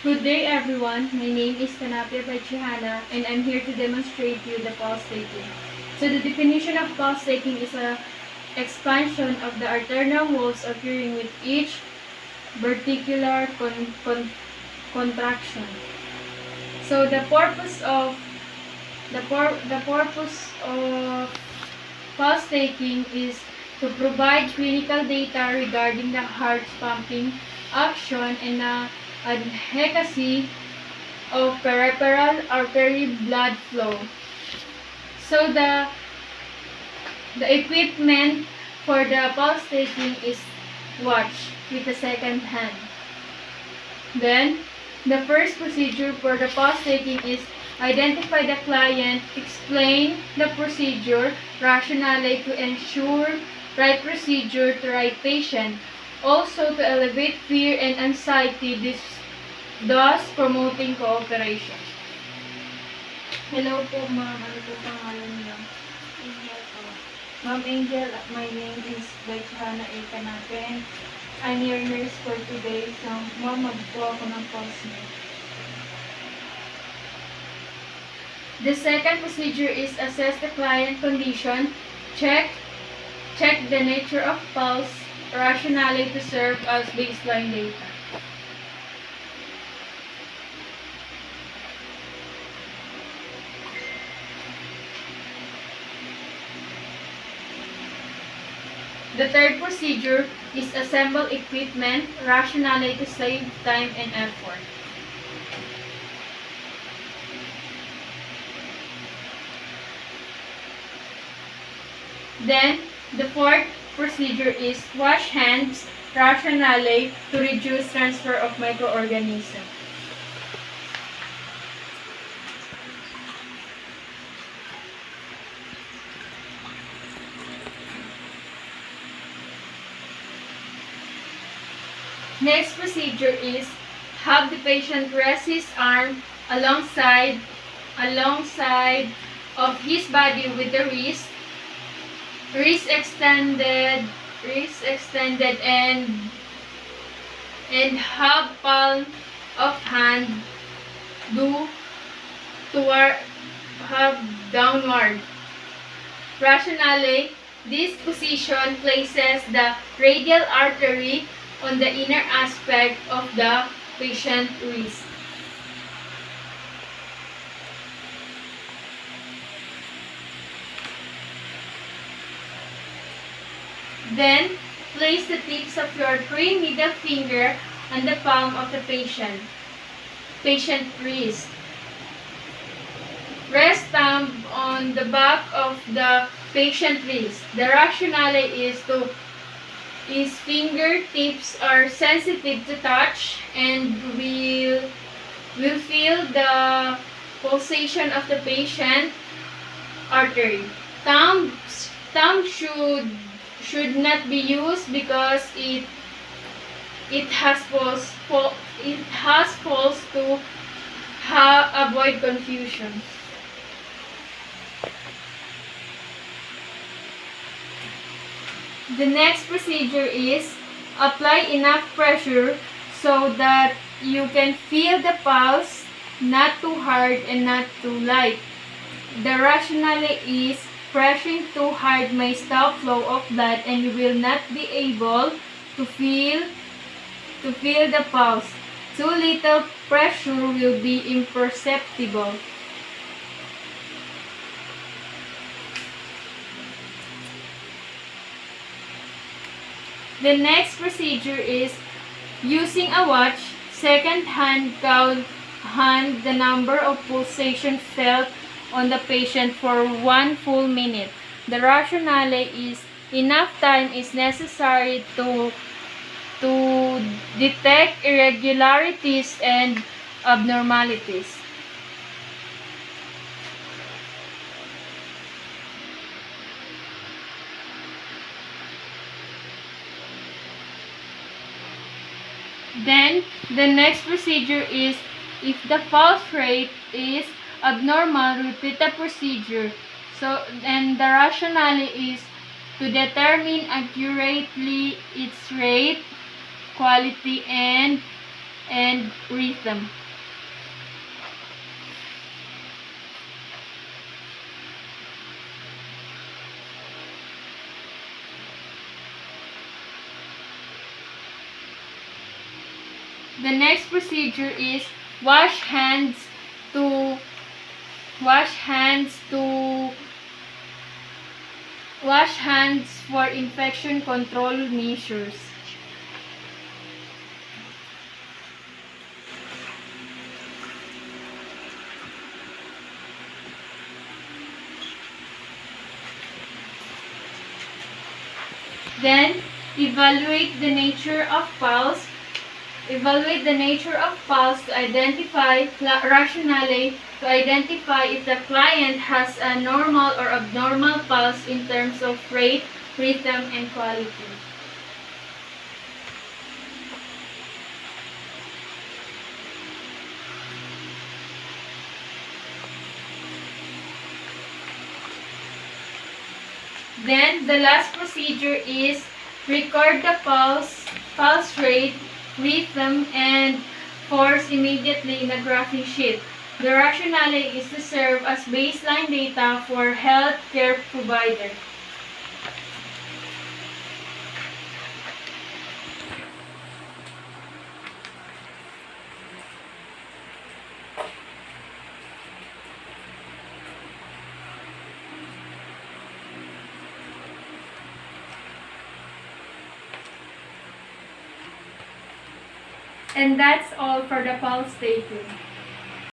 Good day everyone, my name is Kanapia Pachihana and I'm here to demonstrate to you the pulse taking. So the definition of pulse taking is a expansion of the arterial walls occurring with each verticular contraction. So the purpose of pulse taking is to provide clinical data regarding the heart's pumping action and the efficacy of peripheral artery blood flow. So the equipment for the pulse taking is watch with the second hand. Then the first procedure for the pulse taking is identify the client, explain the procedure, rationale to ensure right procedure to right patient. Also to elevate fear and anxiety, thus promoting cooperation. Hello po ma'am, ano po pangalan niyo? Angel po. Ma'am Angel, my name is Baitana A. Kanape. I'm your nurse for today. So, ma'am, magpo ako ng pulse niyo. The second procedure is assess the client condition, check the nature of pulse, rationale to serve as baseline data. The third procedure is assemble equipment, rationale to save time and effort. Then, the fourth procedure is wash hands, rationale to reduce transfer of microorganisms. Next procedure is have the patient rest his arm alongside of his body with the wrist extended and have palm of hand have downward. Rationale, this position places the radial artery on the inner aspect of the patient wrist. Then, place the tips of your three middle finger on the palm of the patient wrist. Rest thumb on the back of the patient wrist. The rationale is fingertips are sensitive to touch and will feel the pulsation of the patient artery. Thumb should not be used because it has pulse to avoid confusion. The next procedure is apply enough pressure so that you can feel the pulse, not too hard and not too light. The rationale is pressing too hard may stop flow of blood and you will not be able to feel the pulse. Too little pressure will be imperceptible. The next procedure is using a watch, second hand count the number of pulsations felt on the patient for 1 full minute. The rationale is enough time is necessary to detect irregularities and abnormalities. Then, the next procedure is if the pulse rate is abnormal, repeat the procedure. And the rationale is to determine accurately its rate, quality, and and rhythm. The next procedure is wash hands to wash hands to wash hands for infection control measures. Then evaluate the nature of pulse. Evaluate the nature of pulse to identify rationale, to identify if the client has a normal or abnormal pulse in terms of rate, rhythm, and quality. Then the last procedure is record the pulse rate, rhythm, and force immediately in a graphing sheet. The rationale is to serve as baseline data for healthcare provider. And that's all for the pulse taking.